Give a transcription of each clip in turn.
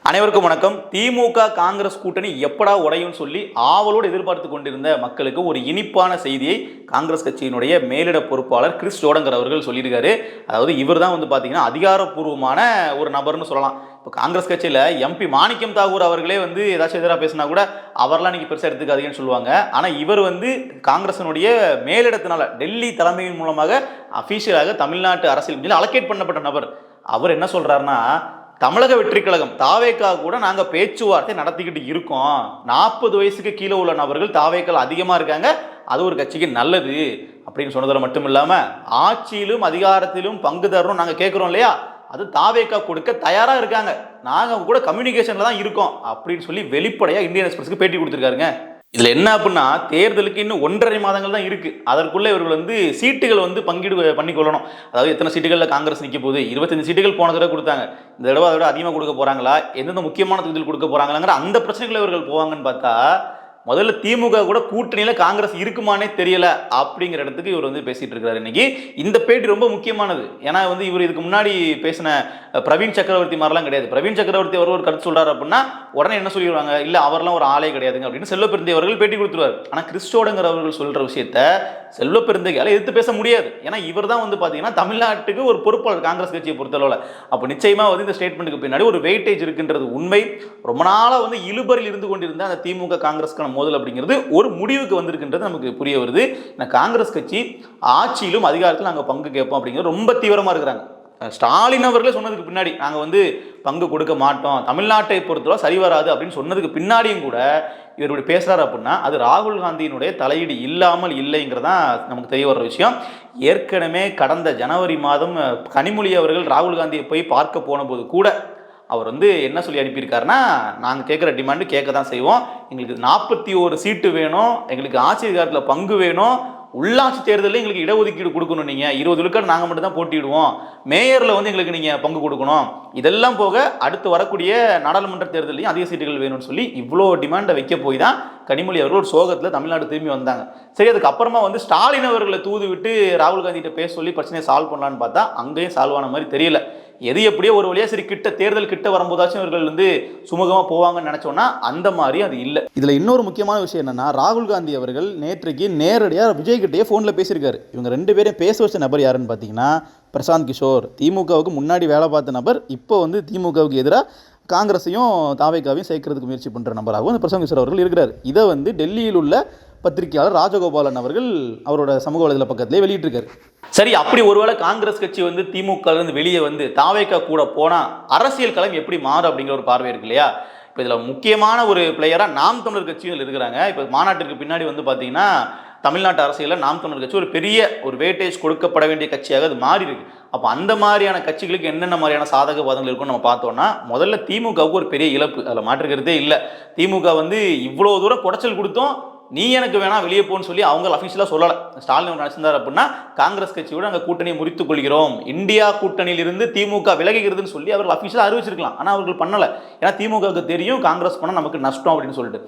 அனைவருக்கும் வணக்கம். திமுக காங்கிரஸ் கூட்டணி எப்படா உடையும் சொல்லி ஆவலோடு எதிர்பார்த்து கொண்டிருந்த மக்களுக்கு ஒரு இனிப்பான செய்தியை காங்கிரஸ் கட்சியினுடைய மேலிட பொறுப்பாளர் கிறிஸ் ஜோடங்கர் அவர்கள் சொல்லியிருக்காரு. அதாவது இவர் தான் பார்த்தீங்கன்னா அதிகாரப்பூர்வமான ஒரு நபர்னு சொல்லலாம். இப்போ காங்கிரஸ் கட்சியில் எம்பி மாணிக்கம் தாகூர் அவர்களே ஏதாச்சும் எதிராக பேசினா கூட அவர்லாம் நீங்கள் பெருசாக எடுத்துக்காதீங்கன்னு சொல்லுவாங்க. ஆனால் இவர் காங்கிரஸினுடைய மேலிடத்தினால டெல்லி தலைமையின் மூலமாக அஃபீஷியலாக தமிழ்நாட்டு அரசியல் அலோகேட் பண்ணப்பட்ட நபர். அவர் என்ன சொல்றாருன்னா, தமிழக வெற்றி கழகம் தாவேக்கா கூட நாங்கள் பேச்சுவார்த்தை நடத்திக்கிட்டு இருக்கோம். 40 வயசுக்கு கீழே உள்ள நபர்கள் தாவேக்கால் அதிகமாக இருக்காங்க, அது ஒரு கட்சிக்கு நல்லது அப்படின்னு சொன்னதில் மட்டும் இல்லாமல் ஆட்சியிலும் அதிகாரத்திலும் பங்கு தரணும் நாங்கள் கேட்குறோம் இல்லையா, அது தாவேக்கா கொடுக்க தயாராக இருக்காங்க, நாங்கள் கூட கம்யூனிகேஷனில் தான் இருக்கோம் அப்படின்னு சொல்லி வெளிப்படையாக இந்தியன் எக்ஸ்பிரஸ்க்கு பேட்டி கொடுத்துருக்காருங்க. இதில் என்ன அப்படின்னா, தேர்தலுக்கு இன்னும் 1.5 மாதங்கள் தான் இருக்குது. அதற்குள்ளே இவர்கள் சீட்டுகள் பங்கீடு பண்ணிக்கொள்ளணும். அதாவது எத்தனை சீட்டுகளில் காங்கிரஸ் நிற்க போகுது, 25 சீட்டுகள் போன தடவை கொடுத்தாங்க, இந்த தடவை அதை விட அதிகமாக கொடுக்க போகிறாங்களா, எந்தெந்த முக்கியமான தொகுதியில் கொடுக்க போகிறாங்களாங்கிற அந்த பிரச்சனைகளை இவர்கள் போவாங்கன்னு பார்த்தா, முதல்ல திமுக கூட கூட்டணியில் காங்கிரஸ் இருக்குமானே தெரியல அப்படிங்கிற இடத்துக்கு இவர் பேசிட்டு இருக்காரு. இன்னைக்கு இந்த பேட்டி ரொம்ப முக்கியமானது. ஏன்னா இவர் இதுக்கு முன்னாடி பேசின பிரவீன் சக்கரவர்த்தி மாதிரிலாம் கிடையாது. பிரவீன் சக்கரவர்த்தி அவர் ஒரு கருத்து சொல்றாரு அப்படின்னா உடனே என்ன சொல்லிடுவாங்க, இல்ல அவர்லாம் ஒரு ஆளே கிடையாதுங்க அப்படின்னு செல்வப்பெருந்தை அவர்கள் பேட்டி கொடுத்துருவார். ஆனா கிறிஸ் ஜோடங்கர் அவர்கள் சொல்ற விஷயத்த செல்வப்பெருந்தையால எதிர்த்து பேச முடியாது. ஏன்னா இவர் தான் பாத்தீங்கன்னா தமிழ்நாட்டுக்கு ஒரு பொறுப்பாளர் காங்கிரஸ் கட்சியை பொறுத்தளவுல. அப்ப நிச்சயமா இந்த ஸ்டேட்மெண்ட்டுக்கு பின்னாடி ஒரு வெயிட்டேஜ் இருக்கின்றது உண்மை. ரொம்ப நாளா இழுபறில் இருந்து கொண்டிருந்த அந்த திமுக காங்கிரஸ்க்கான மோதல் அப்படிங்கிறது ஒரு முடிவுக்கு வந்திருக்கின்றது நமக்கு புரிய வருது. காங்கிரஸ் கட்சி ஆட்சியிலும் அதிகாரத்தில் நாங்கள் பங்கு கேட்போம் அப்படிங்கிறது ரொம்ப தீவிரமா இருக்கிறாங்க. ஸ்டாலின் அவர்களே சொன்னதுக்கு பின்னாடி நாங்கள் பங்கு கொடுக்க மாட்டோம், தமிழ்நாட்டை பொறுத்தவரை சரி வராது அப்படின்னு சொன்னதுக்கு பின்னாடியும் கூட இவர் பேசுறாரு அப்படின்னா அது ராகுல் காந்தியினுடைய தலையீடு இல்லாமல் இல்லைங்கிறதான் நமக்கு தெரிய வர்ற விஷயம். ஏற்கனவே கடந்த ஜனவரி மாதம் கனிமொழி அவர்கள் ராகுல் காந்தியை போய் பார்க்க போன போது கூட அவர் என்ன சொல்லி அனுப்பியிருக்காருன்னா, நாங்கள் கேட்குற டிமாண்டு கேட்க தான் செய்வோம், எங்களுக்கு 41 சீட்டு வேணும், எங்களுக்கு ஆட்சி அதிகாரத்தில் பங்கு வேணும், உள்ளாட்சி தேர்தலில் எங்களுக்கு இடஒதுக்கீடு கொடுக்கணும், நீங்கள் 20 விழுக்காடு நாங்கள் மட்டும் தான் போட்டிடுவோம், மேயரில் எங்களுக்கு நீங்கள் பங்கு கொடுக்கணும், இதெல்லாம் போக அடுத்து வரக்கூடிய நாடாளுமன்ற தேர்தலையும் அதிக சீட்டுகள் வேணும்னு சொல்லி இவ்வளோ டிமாண்டை வைக்க போய் தான் கனிமொழி அவர்கள் ஒரு சோகத்தில் தமிழ்நாடு திரும்பி வந்தாங்க. சரி, அதுக்கு அப்புறமா ஸ்டாலின் அவர்களை தூது விட்டு ராகுல் காந்திகிட்ட பேச சொல்லி பிரச்சனையை சால்வ் பண்ணலான்னு பார்த்தா அங்கேயும் சால்வ் ஆன மாதிரி தெரியல. எது எப்படியோ ஒரு வழியா சரி தேர்தல் கிட்ட வரும்போதாச்சும் இவர்கள் சுமூகமா போவாங்கன்னு நினைச்சோம்னா அந்த மாதிரி அது இல்லை. இதுல இன்னொரு முக்கியமான விஷயம் என்னன்னா, ராகுல் காந்தி அவர்கள் நேற்றைக்கு நேரடியாக விஜய் கிட்டே போன்ல பேசியிருக்காரு. இவங்க 2 பேரையும் பேச வச்ச நபர் யாருன்னு பார்த்தீங்கன்னா பிரசாந்த் கிஷோர். திமுகவுக்கு முன்னாடி வேலை பார்த்த நபர், இப்போ திமுகவுக்கு எதிராக காங்கிரஸையும் தாவேக்காவையும் சேர்க்கறதுக்கு முயற்சி பண்ற நபராகவும் அந்த பிரசாந்த் கிஷோர் அவர்கள் இருக்கிறார். இதை டெல்லியில் உள்ள பத்திரிகையாளர் ராஜகோபாலன் அவர்கள் அவரோட சமூக வலைதள பக்கத்திலே வெளியிட்டிருக்காரு. சரி, அப்படி ஒருவேளை காங்கிரஸ் கட்சி திமுக வெளியே தாவேக்கா கூட போனா அரசியல் களம் எப்படி மாறும் அப்படிங்கிற ஒரு பார்வை இருக்கு இல்லையா. இப்போ இதில் முக்கியமான ஒரு பிளேயராக நாம் தமிழர் கட்சிகள் இருக்கிறாங்க. இப்போ மாநாட்டிற்கு பின்னாடி பார்த்தீங்கன்னா தமிழ்நாட்டு அரசியலில் நாம் தமிழர் கட்சி ஒரு பெரிய ஒரு வெயிட்டேஜ் கொடுக்கப்பட வேண்டிய கட்சியாக அது மாறி இருக்கு. அப்போ அந்த மாதிரியான கட்சிகளுக்கு என்னென்ன மாதிரியான சாதக பாதங்கள் இருக்குன்னு நம்ம பார்த்தோம்னா, முதல்ல திமுகவுக்கு ஒரு பெரிய இழப்பு, அதில் மாற்றுக்கிறதே இல்லை. திமுக இவ்வளோ தூரம் குடைச்சல் கொடுத்தோம், நீ எனக்கு வேணா வெளியே போன்னு சொல்லி அவங்க அஃபிஷியலாக சொல்லலை. ஸ்டாலின் நினைச்சிருந்தார் அப்படின்னா காங்கிரஸ் கட்சியோட நாங்கள் கூட்டணியை முறித்துக் கொள்கிறோம், இந்தியா கூட்டணியிலிருந்து திமுக விலகுகிறதுன்னு சொல்லி அவர்கள் அஃபிஷியலாக அறிவிச்சிருக்கலாம். ஆனால் அவர்கள் பண்ணலை. ஏன்னா திமுகவுக்கு தெரியும் காங்கிரஸ் பண்ணால் நமக்கு நஷ்டம் அப்படின்னு சொல்லிட்டு.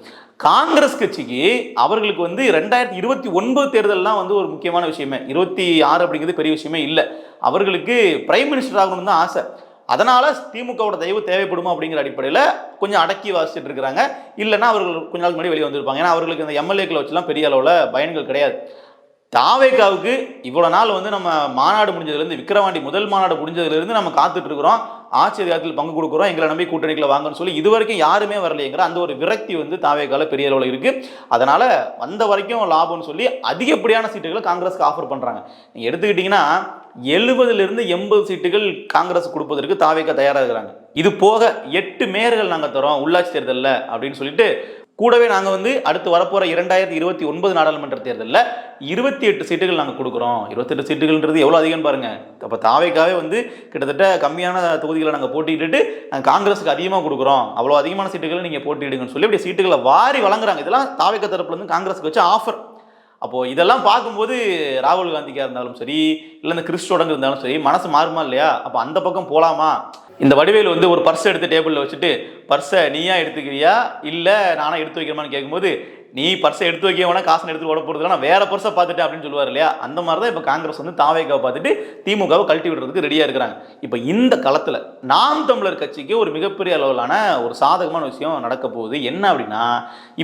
காங்கிரஸ் கட்சிக்கு அவர்களுக்கு 2029 தேர்தல்லாம் ஒரு முக்கியமான விஷயமே, 26 அப்படிங்கிறது பெரிய விஷயமே இல்லை. அவர்களுக்கு பிரைம் மினிஸ்டர் ஆகணும்னு தான் ஆசை. அதனால திமுகவோட தயவு தேவைப்படுமா அப்படிங்கிற அடிப்படையில் கொஞ்சம் அடக்கி வாசிச்சுட்டு இருக்கிறாங்க. இல்லைன்னா அவர்கள் கொஞ்ச நாள் முன்னாடி வெளியே வந்திருப்பாங்க. ஏன்னா அவர்களுக்கு இந்த எம்எல்ஏக்களை வச்சுலாம் பெரிய அளவில் பயன்கள் கிடையாது. தாவேக்காவுக்கு இவ்வளோ நாள் நம்ம மாநாடு முடிஞ்சதுலேருந்து, விக்கிரவாண்டி முதல் மாநாடு முடிஞ்சதுலேருந்து நம்ம காத்துட்டு இருக்கிறோம், ஆட்சி அதிகாரத்தில் பங்கு கொடுக்குறோம், எங்களை நம்பி கூட்டணிகளை வாங்கன்னு சொல்லி இது வரைக்கும் யாருமே வரலைங்கிற அந்த ஒரு விரக்தி தாவேக்கால பெரிய அளவில் இருக்கு. அதனால வந்த வரைக்கும் லாபம்னு சொல்லி அதிகப்படியான சீட்டுகளை காங்கிரஸ்க்கு ஆஃபர் பண்றாங்க. நீங்க எடுத்துக்கிட்டீங்கன்னா 70லிருந்து 80 சீட்டுகள் காங்கிரஸ் கொடுப்பதற்கு தாவேக்கா தயாராக இருக்கிறாங்க. இது போக 8 மேயர்கள் நாங்கள் தரோம் உள்ளாட்சி தேர்தலில் அப்படின்னு சொல்லிட்டு, கூடவே நாங்கள் அடுத்து வரப்போகிற 2029 நாடாளுமன்ற தேர்தலில் 28 சீட்டுகள் நாங்கள் கொடுக்குறோம். 28 சீட்டுகள்ன்றது எவ்வளோ அதிகம்னு பாருங்க. அப்போ தாவேக்காவே கிட்டத்தட்ட கம்மியான தொகுதிகளை நாங்கள் போட்டிட்டு நாங்கள் காங்கிரஸுக்கு அதிகமாக கொடுக்குறோம், அவ்வளோ அதிகமான சீட்டுகளை நீங்கள் போட்டிடுங்கன்னு சொல்லி இப்படி சீட்டுகளை வாரி வழங்குறாங்க. இதெல்லாம் தாவேக்கா தரப்புலேருந்து காங்கிரஸுக்கு வச்ச ஆஃபர். அப்போது இதெல்லாம் பார்க்கும்போது ராகுல் காந்திக்காக இருந்தாலும் சரி, இல்லை இந்த கிறிஸ் ஜோடங்கர் இருந்தாலும் சரி, மனசு மாறுமா இல்லையா? அப்போ அந்த பக்கம் போகலாமா? இந்த வடிவேல் ஒரு பர்ஸ் எடுத்து டேபிளில் வச்சுட்டு, பர்ஸை நீயா எடுத்துக்கிறியா இல்லை நானா எடுத்து வைக்கிறமான்னு கேட்கும்போது, நீ பர்ஸை எடுத்து வைக்க வேணா, காசு எடுத்து ஓட போறது நான் வேற பர்ஸை பார்த்துட்டேன் அப்படின்னு சொல்லுவார் இல்லையா? அந்த மாதிரி தான் இப்போ காங்கிரஸ் வந்து தாவேக்காவை பார்த்துட்டு திமுகவை கழட்டி விடுறதுக்கு ரெடியா இருக்கிறாங்க. இப்போ இந்த களத்துல நாம் தமிழர் கட்சிக்கு ஒரு மிகப்பெரிய அளவிலான ஒரு சாதகமான விஷயம் நடக்க போகுது. என்ன அப்படின்னா,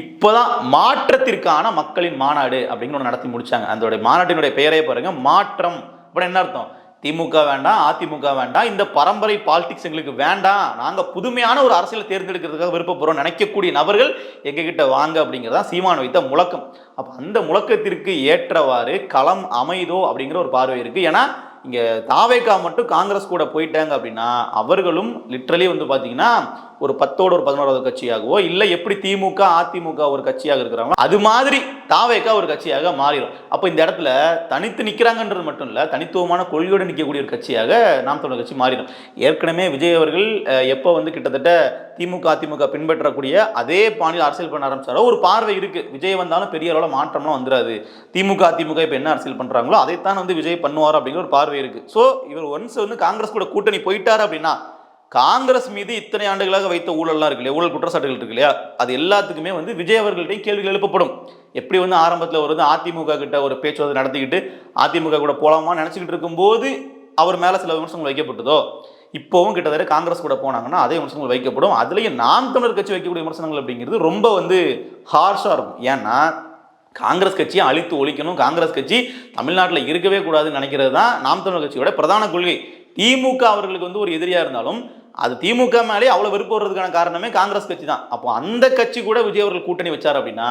இப்போதான் மாற்றத்திற்கான மக்களின் மாநாடு அப்படிங்கிற ஒன்று நடத்தி முடிச்சாங்க. அந்த மாநாட்டினுடைய பெயரே பாருங்க, மாற்றம். அப்படின்னு என்ன அர்த்தம்? திமுக வேண்டாம், அதிமுக வேண்டாம், இந்த பரம்பரை பாலிடிக்ஸ் எங்களுக்கு வேண்டாம், நாங்க புதுமையான ஒரு அரசியலை தேர்ந்தெடுக்கிறதுக்காக விருப்பப்படுறோம் நினைக்கக்கூடிய நபர்கள் எங்ககிட்ட வாங்க அப்படிங்கிறதா சீமான் வைத்த முழக்கம். அப்ப அந்த முழக்கத்திற்கு ஏற்றவாறு களம் அமைதோ அப்படிங்கிற ஒரு பார்வை இருக்கு. ஏன்னா இங்க தாவேகா மட்டும் காங்கிரஸ் கூட போயிட்டாங்க அப்படின்னா அவர்களும் லிட்ரலி வந்து பாத்தீங்கன்னா ஒரு 10ஓட ஒரு 11வது கட்சியாகவோ இல்லை எப்படி திமுக அதிமுக ஒரு கட்சியாக இருக்கிறாங்க அது மாதிரி தாவேகா ஒரு கட்சியாக மாறிடும். அப்போ இந்த இடத்துல தனித்து நிற்கிறாங்கன்றது மட்டும் இல்லை, தனித்துவமான கொள்கையோடு நிற்கக்கூடிய ஒரு கட்சியாக நாம் தமிழர் கட்சி மாறிடும். ஏற்கனவே விஜய் அவர்கள் எப்போ வந்து கிட்டத்தட்ட திமுக அதிமுக பின்பற்றக்கூடிய அதே பாணியில் அரசியல் பண்ண ஆரம்பிச்சாரோ ஒரு பார்வை இருக்கு, விஜய் வந்தாலும் பெரிய அளவில் மாற்றம்லாம் வந்துடாது, திமுக அதிமுக இப்போ என்ன அரசியல் பண்றாங்களோ அதைத்தான் வந்து விஜய் பண்ணுவார் அப்படிங்கிற ஒரு பார்வை இருக்கு. ஸோ இவர் ஒன்ஸ் வந்து காங்கிரஸ் கூட கூட்டணி போயிட்டார் அப்படின்னா காங்கிரஸ் மீது இத்தனை ஆண்டுகளாக வைத்த ஊழல்லாம் இருக்கு இல்லையா, ஊழல் குற்றச்சாட்டுகள் இருக்கு இல்லையா, அது எல்லாத்துக்குமே வந்து விஜய் அவர்கள்ட்டையும் கேள்விகள் எழுப்பப்படும். எப்படி வந்து ஆரம்பத்தில் ஒரு அதிமுக கிட்ட ஒரு பேச்சுவார்த்தை நடத்திக்கிட்டு அதிமுக கூட போலாமா நினைச்சுக்கிட்டு இருக்கும்போது அவர் மேல சில விமர்சனங்கள் வைக்கப்பட்டதோ, இப்போவும் கிட்டத்தட்ட காங்கிரஸ் கூட போனாங்கன்னா அதே விமர்சனங்கள் வைக்கப்படும். அதுலேயும் நாம் தமிழர் கட்சி வைக்கக்கூடிய விமர்சனங்கள் அப்படிங்கிறது ரொம்ப வந்து ஹார்ஷாக இருக்கும். ஏன்னா காங்கிரஸ் கட்சியை அழித்து ஒழிக்கணும், காங்கிரஸ் கட்சி தமிழ்நாட்டில் இருக்கவே கூடாதுன்னு நினைக்கிறது தான் நாம் தமிழர் கட்சியோட பிரதான கொள்கை. திமுக அவர்களுக்கு வந்து ஒரு எதிரியா இருந்தாலும் அது திமுக மேலே அவ்வளவு வெறுப்பு வர்றதுக்கான காரணமே காங்கிரஸ் கட்சி தான். அப்போ அந்த கட்சி கூட விஜய் அவர்கள் கூட்டணி வச்சார் அப்படின்னா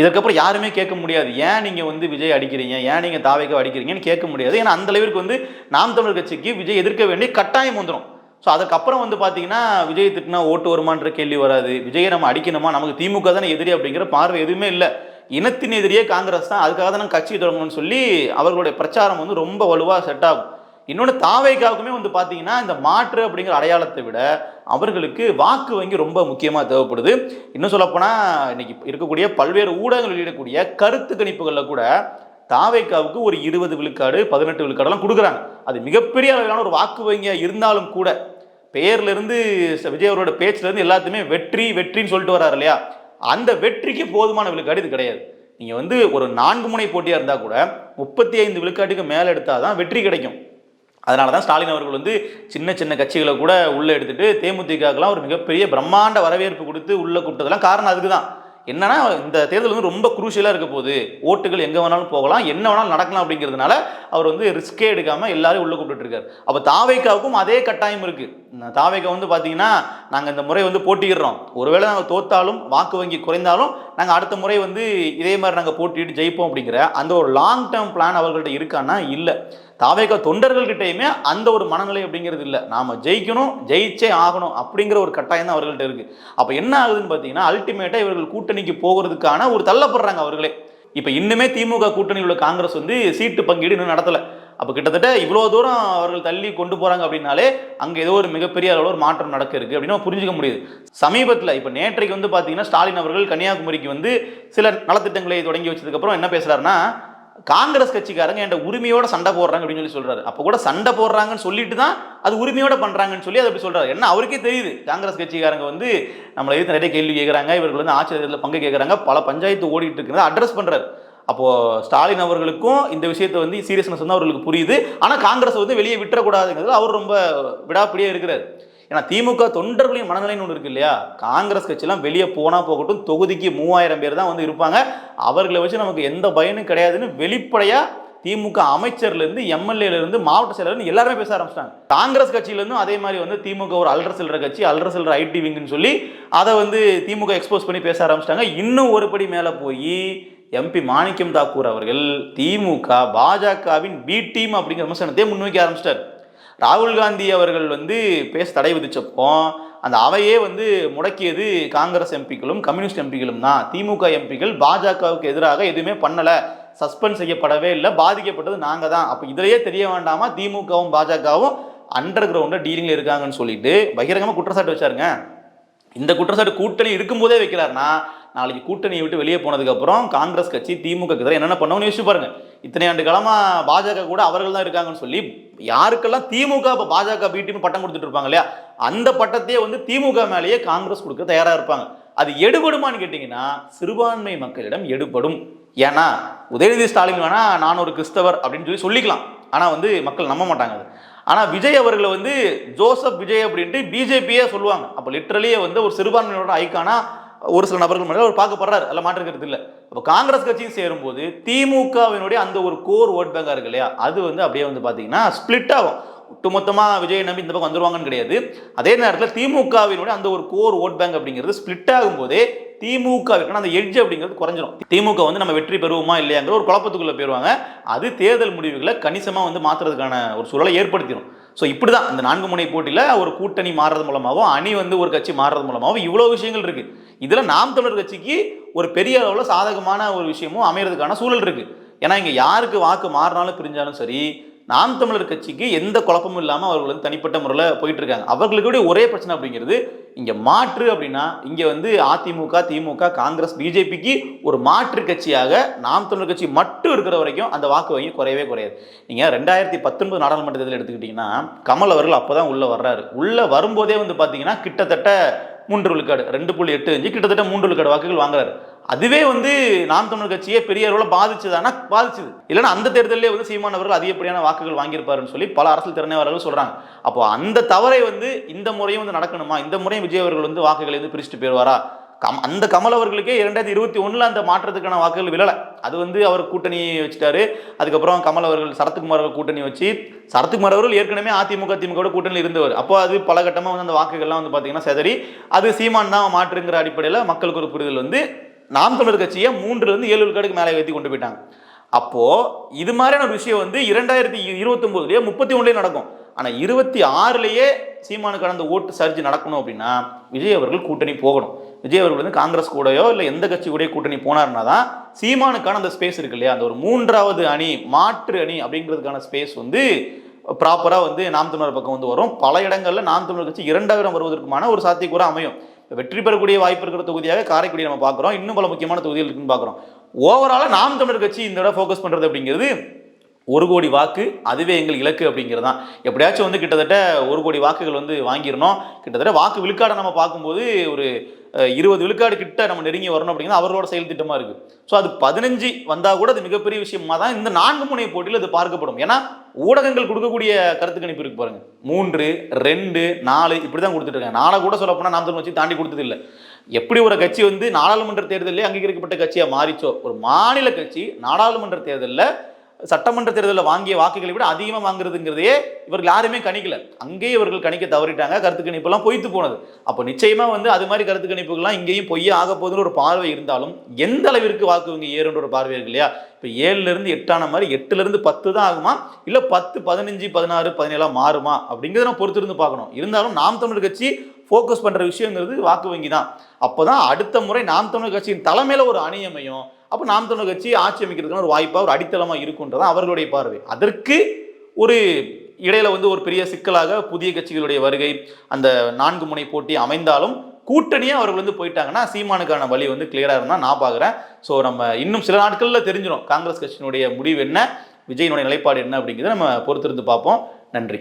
இதற்கப்புறம் யாருமே கேட்க முடியாது, ஏன் நீங்க வந்து விஜய் அடிக்கிறீங்க, ஏன் நீங்க தாவேக்காவை அடிக்கிறீங்கன்னு கேட்க முடியாது. ஏன்னா அந்த அளவிற்கு வந்து நாம் தமிழர் கட்சிக்கு விஜய் எதிர்க்க வேண்டிய கட்டாயம் வந்துடும். ஸோ அதுக்கப்புறம் வந்து பார்த்தீங்கன்னா விஜய் திட்டினா ஓட்டு வருமான்ற கேள்வி வராது, விஜயை நம்ம அடிக்கணுமா, நமக்கு திமுக தானே எதிரி அப்படிங்கிற பார்வை எதுவுமே இல்லை. இனத்தின் எதிரியே காங்கிரஸ் தான், அதுக்காக தான் கட்சி தொடங்கணும்னு சொல்லி அவர்களுடைய பிரச்சாரம் வந்து ரொம்ப வலுவாக செட் ஆகும். இன்னொன்று தாவேக்காவுக்குமே வந்து பார்த்தீங்கன்னா இந்த மாற்று அப்படிங்கிற அடையாளத்தை விட அவர்களுக்கு வாக்கு வங்கி ரொம்ப முக்கியமாக தேவைப்படுது. இன்னும் சொல்லப்போனால் இன்னைக்கு இருக்கக்கூடிய பல்வேறு ஊடகங்கள் வெளியிடக்கூடிய கருத்து கணிப்புகளில் கூட தாவேக்காவுக்கு ஒரு 20 விழுக்காடு 18 விழுக்காடெல்லாம் கொடுக்குறாங்க. அது மிகப்பெரிய அளவிலான ஒரு வாக்கு வங்கியாக இருந்தாலும் கூட பெயர்லேருந்து விஜய் அவரோட பேச்சிலேருந்து எல்லாத்தையுமே வெற்றி வெற்றின்னு சொல்லிட்டு வர்றாரு இல்லையா, அந்த வெற்றிக்கு போதுமான விழுக்காடு இது கிடையாது. நீங்கள் வந்து ஒரு 4 முனை போட்டியாக இருந்தால் கூட 35 விழுக்காட்டுக்கு மேலே எடுத்தால் தான் வெற்றி கிடைக்கும். அதனால தான் ஸ்டாலின் அவர்கள் வந்து சின்ன சின்ன கட்சிகளை கூட உள்ளே எடுத்துட்டு தேமுதிகலாம் ஒரு மிகப்பெரிய பிரம்மாண்ட வரவேற்பு கொடுத்து உள்ளே கூப்பிட்டதெல்லாம் காரணம் அதுக்கு தான். என்னன்னா இந்த தேர்தல் வந்து ரொம்ப குரூஷியலாக இருக்க போகுது, ஓட்டுகள் எங்கே வேணாலும் போகலாம், என்ன வேணாலும் நடக்கலாம் அப்படிங்கிறதுனால அவர் வந்து ரிஸ்கே எடுக்காமல் எல்லாரும் உள்ளே கூப்பிட்டு இருக்காரு. அப்போ தாவேக்காவுக்கும் அதே கட்டாயம் இருக்குது. தாவேக்கா வந்து பார்த்தீங்கன்னா நாங்கள் இந்த முறை வந்து போட்டியிடுறோம், ஒருவேளை நாங்கள் தோத்தாலும் வாக்கு வங்கி குறைந்தாலும் நாங்கள் அடுத்த முறை வந்து இதே மாதிரி நாங்கள் போட்டிட்டு ஜெயிப்போம் அப்படிங்கிற அந்த ஒரு லாங் டேர்ம் பிளான் அவர்கள்ட்ட இருக்கான்னா இல்லை. தாவேக்கா தொண்டர்கள்கிட்டையுமே அந்த ஒரு மனநிலை அப்படிங்கிறது இல்லை, நாம ஜெயிக்கணும் ஜெயிச்சே ஆகணும் அப்படிங்கிற ஒரு கட்டாயம் தான் அவர்கள்ட்ட இருக்கு. அப்ப என்ன ஆகுதுன்னு பார்த்தீங்கன்னா அல்டிமேட்டா இவர்கள் கூட்டணிக்கு போகிறதுக்கான ஒரு தள்ளப்படுறாங்க அவர்களே. இப்ப இன்னுமே திமுக கூட்டணியில் உள்ள காங்கிரஸ் வந்து சீட்டு பங்கீடு இன்னும் நடத்தல. அப்ப கிட்டத்தட்ட இவ்வளவு தூரம் அவர்கள் தள்ளி கொண்டு போறாங்க அப்படின்னாலே அங்க ஏதோ ஒரு மிகப்பெரிய அளவில் ஒரு மாற்றம் நடக்க இருக்கு அப்படின்னு புரிஞ்சுக்க முடியுது. சமீபத்தில் இப்ப நேற்றைக்கு வந்து பாத்தீங்கன்னா ஸ்டாலின் அவர்கள் கன்னியாகுமரிக்கு வந்து சில நலத்திட்டங்களை தொடங்கி வச்சதுக்கு அப்புறம் என்ன பேசுறாருன்னா, காங்கிரஸ் கட்சிக்காரங்க என்ற உரிமையோட சண்டை போடுறாங்க அப்படின்னு சொல்லி சொல்றாரு. அப்ப கூட சண்டை போடுறாங்கன்னு சொல்லிட்டு தான் அது உரிமையோட பண்றாங்கன்னு சொல்லி அதை அப்படி சொல்றாரு. என்ன அவருக்கே தெரியுது காங்கிரஸ் கட்சிக்காரங்க வந்து நம்மளை எதிர்த்து நிறைய கேள்வி கேட்கறாங்க, இவர்கள் வந்து ஆட்சி தேர்தலில் பங்கு கேட்கறாங்க, பல பஞ்சாயத்து ஓடிட்டு இருக்கிறத அட்ரஸ் பண்றாரு. அப்போ ஸ்டாலின் அவர்களுக்கும் இந்த விஷயத்தை வந்து சீரியஸ்னஸ் வந்து அவர்களுக்கு புரியுது. ஆனா காங்கிரஸ் வந்து வெளியே விட்டுறக்கூடாதுங்கிறது அவர் ரொம்ப விடாப்பிடியே இருக்கிறார். ஏன்னா திமுக தொண்டர்களின் மனநிலைன்னு ஒன்று இருக்கு இல்லையா, காங்கிரஸ் கட்சியெல்லாம் வெளியே போனா போகட்டும், தொகுதிக்கு 3000 பேர் தான் வந்து இருப்பாங்க, அவர்களை வச்சு நமக்கு எந்த பயனும் கிடையாதுன்னு வெளிப்படையா திமுக அமைச்சர்ல இருந்து எம்எல்ஏல இருந்து மாவட்ட செயலர் எல்லாருமே பேச ஆரம்பிச்சிட்டாங்க. காங்கிரஸ் கட்சியில இருந்தும் அதே மாதிரி வந்து திமுக ஒரு அல்ற செல்ற கட்சி, அல்ற செல்ற ஐடி விங்னு சொல்லி அதை வந்து திமுக எக்ஸ்போஸ் பண்ணி பேச ஆரம்பிச்சிட்டாங்க. இன்னும் ஒரு படி மேல போய் எம்பி மாணிக்கம் தாக்கூர் அவர்கள் திமுக பாஜகவின் பி டீம் அப்படிங்கிற விமர்சனத்தையே முன்வைக்க ஆரம்பிச்சிட்டார். ராகுல் காந்தி அவர்கள் வந்து பேச தடை விதிச்சப்போ அந்த அவையே வந்து முடக்கியது காங்கிரஸ் எம்பிக்களும் கம்யூனிஸ்ட் எம்பிக்களும் தான். திமுக எம்பிக்கள் பாஜகவுக்கு எதிராக எதுவுமே பண்ணல, சஸ்பெண்ட் செய்யப்படவே இல்லை, பாதிக்கப்பட்டது நாங்க தான். அப்ப இதிலேயே தெரிய வேண்டாமா திமுகவும் பாஜகவும் அண்டர் கிரவுண்ட்ல டீலிங்ல இருக்காங்கன்னு சொல்லிட்டு பகிரங்கமா குற்றச்சாட்டு வச்சாருங்க. இந்த குற்றச்சாட்டு கூட்டணி இருக்கும்போதே வைக்கிறாருன்னா நாளைக்கு கூட்டணியை விட்டு வெளியே போனதுக்கு அப்புறம் காங்கிரஸ் கட்சி திமுக என்னென்ன பண்ணணும்னு யோசிச்சு பாருங்க. இத்தனை ஆண்டு காலமா பாஜக கூட அவர்கள் தான் இருக்காங்கன்னு சொல்லி யாருக்கெல்லாம் திமுக இப்போ பாஜக பிடிஎம் பட்டம் கொடுத்துட்டு இருப்பாங்க இல்லையா, அந்த பட்டத்தையே வந்து திமுக மேலேயே காங்கிரஸ் கொடுக்க தயாரா இருப்பாங்க. அது எடுபடுமான்னு கேட்டீங்கன்னா சிறுபான்மை மக்களிடம் எடுபடும். ஏன்னா உதயநிதி ஸ்டாலின் வேணா நான் ஒரு கிறிஸ்தவர் அப்படின்னு சொல்லிக்கலாம், ஆனா வந்து மக்கள் நம்ப மாட்டாங்க அது. ஆனா விஜய் அவர்களை வந்து ஜோசப் விஜய் அப்படின்ட்டு பிஜேபியே சொல்லுவாங்க. அப்ப லிட்டரலியே வந்து ஒரு சிறுபான்மையோட ஐக்கானா ஒரு சில நபர்கள் மேலே அவர் பார்க்கப்படுறாரு, அதில் மாற்றுக்கிறது இல்லை. அப்போ காங்கிரஸ் கட்சியும் சேரும்போது திமுகவினுடைய அந்த ஒரு கோர் ஓட் பேங்கா இருக்கு இல்லையா, அது வந்து அப்படியே வந்து பார்த்தீங்கன்னா ஸ்பிளிட் ஆகும். ஒட்டுமொத்தமாக விஜய் நம்பி இந்த பக்கம் வந்துருவாங்கன்னு கிடையாது. அதே நேரத்தில் திமுகவினுடைய அந்த ஒரு கோர் ஓட் பேங்க் அப்படிங்கிறது ஸ்பிளிட் ஆகும் போதே திமுகவிற்கான அந்த எட்ஜ் அப்படிங்கிறது குறைஞ்சிரும். திமுக வந்து நம்ம வெற்றி பெறுவோமா இல்லையாங்கிற ஒரு குழப்பத்துக்குள்ள போயிருவாங்க. அது தேர்தல் முடிவுகளை கணிசமாக வந்து மாற்றுறதுக்கான ஒரு சூழலை ஏற்படுத்திடும். ஸோ இப்படி தான் இந்த 4 முனை போட்டியில் ஒரு கூட்டணி மாறுறது மூலமாகவும் அணி வந்து ஒரு கட்சி மாறுறது மூலமாகவும் இவ்வளோ விஷயங்கள் இருக்குது. இதில் நாம் தமிழர் கட்சிக்கு ஒரு பெரிய அளவில் சாதகமான ஒரு விஷயமும் அமைகிறதுக்கான சூழல் இருக்குது. ஏன்னா இங்கே யாருக்கு வாக்கு மாறினாலும் பிரிஞ்சாலும் சரி, நாம் தமிழர் கட்சிக்கு எந்த குழப்பமும் இல்லாமல் அவர்கள் வந்து தனிப்பட்ட முறையில் போயிட்டு இருக்காங்க. அவர்களுக்கு ஒரே பிரச்சனை அப்படிங்கிறது இங்கே மாற்று அப்படின்னா இங்கே வந்து அதிமுக, திமுக, காங்கிரஸ், பிஜேபிக்கு ஒரு மாற்று கட்சியாக நாம் தமிழர் கட்சி மட்டும் இருக்கிற வரைக்கும் அந்த வாக்கு வங்கி குறையவே குறையாது. நீங்கள் 2019 நாடாளுமன்ற தேர்தல் எடுத்துக்கிட்டிங்கன்னா கமல் அவர்கள் அப்போ தான் உள்ளே வர்றாரு. உள்ளே வரும்போதே வந்து பார்த்தீங்கன்னா கிட்டத்தட்ட 3 விழுக்காடு 2.85 கிட்டத்தட்ட 3 விழுக்காடு வாக்குகள் வாங்குறாரு. அதுவே வந்து நாம் தமிழர் கட்சியே பெரிய அளவில் பாதிச்சதுன்னா பாதிச்சது. இல்லைன்னா அந்த தேர்தலே வந்து சீமான் அவர்கள் அதிகப்படியான வாக்குகள் வாங்கியிருப்பாருன்னு சொல்லி பல அரசியல் திறனாளர்கள் சொல்றாங்க. அப்போ அந்த தவறை வந்து இந்த முறையும் வந்து நடக்கணுமா? இந்த முறையும் விஜய் அவர்கள் வந்து வாக்குகளை வந்து பிரிச்சுட்டு போயிடுவாரா? அந்த கமல் அவர்களுக்கே 2021 அந்த மாற்றத்துக்கான வாக்குகள் விழலை. அது வந்து அவர் கூட்டணி வச்சுட்டாரு. அதுக்கப்புறம் கமல் அவர்கள் சரத்குமார் அவர்கள் கூட்டணி வச்சு, சரத்குமார் அவர்கள் ஏற்கனவே அதிமுக திமுக கூட்டணியில் இருந்தவர். அப்போ அது பல கட்டமாக வந்து அந்த வாக்குகள்லாம் வந்து பார்த்தீங்கன்னா செதறி அது சீமான் தான் மாற்றுங்கிற அடிப்படையில் மக்களுக்கு ஒரு புரிதல் வந்து நாம் தமிழர் கட்சியை 3லிருந்து 7 விழுக்காடுக்கு மேலே ஏற்றி கொண்டு போயிட்டாங்க. அப்போ இது மாதிரியான ஒரு விஷயம் வந்து 2029 31 நடக்கும். ஆனால் 26 சீமானுக்கு அந்த ஓட்டு சர்ஜ் நடக்கணும் அப்படின்னா விஜய் அவர்கள் கூட்டணி போகணும். விஜய் அவர்கள் வந்து காங்கிரஸ் கூடயோ இல்லை எந்த கட்சி கூட கூட்டணி போனார்னா தான் சீமானுக்கான அந்த ஸ்பேஸ் இருக்கு இல்லையா, அந்த ஒரு 3வது அணி மாற்று அணி அப்படிங்கிறதுக்கான ஸ்பேஸ் வந்து ப்ராப்பராக வந்து நாம் தமிழர் பக்கம் வந்து வரும். பல இடங்களில் நாம் தமிழர் கட்சி 2000 வருவதற்குமான ஒரு சாத்தியக்கூற அமையும். வெற்றி பெறக்கூடிய வாய்ப்பு இருக்கிற தொகுதியாக காரைக்குடியை நம்ம பார்க்குறோம். இன்னும் பல முக்கியமான தொகுதிகள் இருக்குன்னு பார்க்குறோம். ஓவராலாக நாம் தமிழர் கட்சி இந்த இடம் ஃபோக்கஸ் பண்ணுறது அப்படிங்கிறது 1 கோடி வாக்கு, அதுவே எங்கள் இலக்கு அப்படிங்கிறது தான். எப்படியாச்சும் வந்து கிட்டத்தட்ட 1 கோடி வாக்குகள் வந்து வாங்கிடணும். கிட்டத்தட்ட வாக்கு விழுக்காடை நம்ம பார்க்கும்போது ஒரு 20 விழுக்காடு கிட்ட நம்ம நெருங்கி வரணும் அப்படிங்கிறது அவர்களோட செயல் திட்டமாக இருக்குது. ஸோ அது 15 வந்தால் கூட அது மிகப்பெரிய விஷயமா தான் இந்த 4 முனை போட்டியில் அது பார்க்கப்படும். ஏன்னா ஊடகங்கள் கொடுக்கக்கூடிய கருத்து கணிப்பு இருக்கு பாருங்க, 3, 2, 4 இப்படி தான் கொடுத்துட்டு இருக்காங்க. 4 கூட சொல்ல போனால் நாம் தமிழ் கட்சி தாண்டி கொடுத்தது இல்லை. எப்படி ஒரு கட்சி வந்து நாடாளுமன்ற தேர்தலில் அங்கீகரிக்கப்பட்ட கட்சியாக மாறிச்சோ, ஒரு மாநில கட்சி நாடாளுமன்ற தேர்தலில் சட்டமன்ற தேர்தலில் வாங்கிய வாக்குகளை விட அதிகமாக வாங்குறதுங்கிறதையே இவர்கள் யாருமே கணிக்கல. அங்கேயே இவர்கள் கணிக்க தவறிட்டாங்க. கருத்து கணிப்புலாம் பொய்த்து போனது. அப்போ நிச்சயமா வந்து அது மாதிரி கருத்து கணிப்புகள்லாம் இங்கேயும் பொய்யா ஆக போகுதுன்னு ஒரு பார்வை இருந்தாலும் எந்த அளவிற்கு வாக்கு இங்கே ஏறுன்ற ஒரு பார்வை இருக்கு இல்லையா. இப்போ 7லிருந்து 8 ஆன மாதிரி 8லிருந்து 10 தான் ஆகுமா, இல்லை 10, 15, 16, 17 மாறுமா அப்படிங்கிறத நம்ம பொறுத்திருந்து பார்க்கணும். இருந்தாலும் நாம் தமிழர் கட்சி ஃபோக்கஸ் பண்ணுற விஷயங்கிறது வாக்கு வங்கி தான். அப்போ தான் அடுத்த முறை நாம் தமிழர் கட்சியின் தலைமையில் ஒரு அணி அமையும். அப்போ நாம் தமிழர் கட்சி ஆட்சி அமைக்கிறதுக்கான ஒரு வாய்ப்பாக ஒரு அடித்தளமாக இருக்குன்றதான் அவர்களுடைய பார்வை. அதற்கு ஒரு இடையில வந்து ஒரு பெரிய சிக்கலாக புதிய கட்சிகளுடைய வருகை, அந்த 4 முனை போட்டி அமைந்தாலும் கூட்டணியாக அவர்கள் வந்து போயிட்டாங்கன்னா சீமானுக்கான வழி வந்து கிளியராக இருந்தால் நான் பார்க்குறேன். ஸோ நம்ம இன்னும் சில நாட்களில் தெரிஞ்சிடும் காங்கிரஸ் கட்சியினுடைய முடிவு என்ன, விஜயினுடைய நிலைப்பாடு என்ன அப்படிங்கிறத நம்ம பொறுத்திருந்து பார்ப்போம். நன்றி.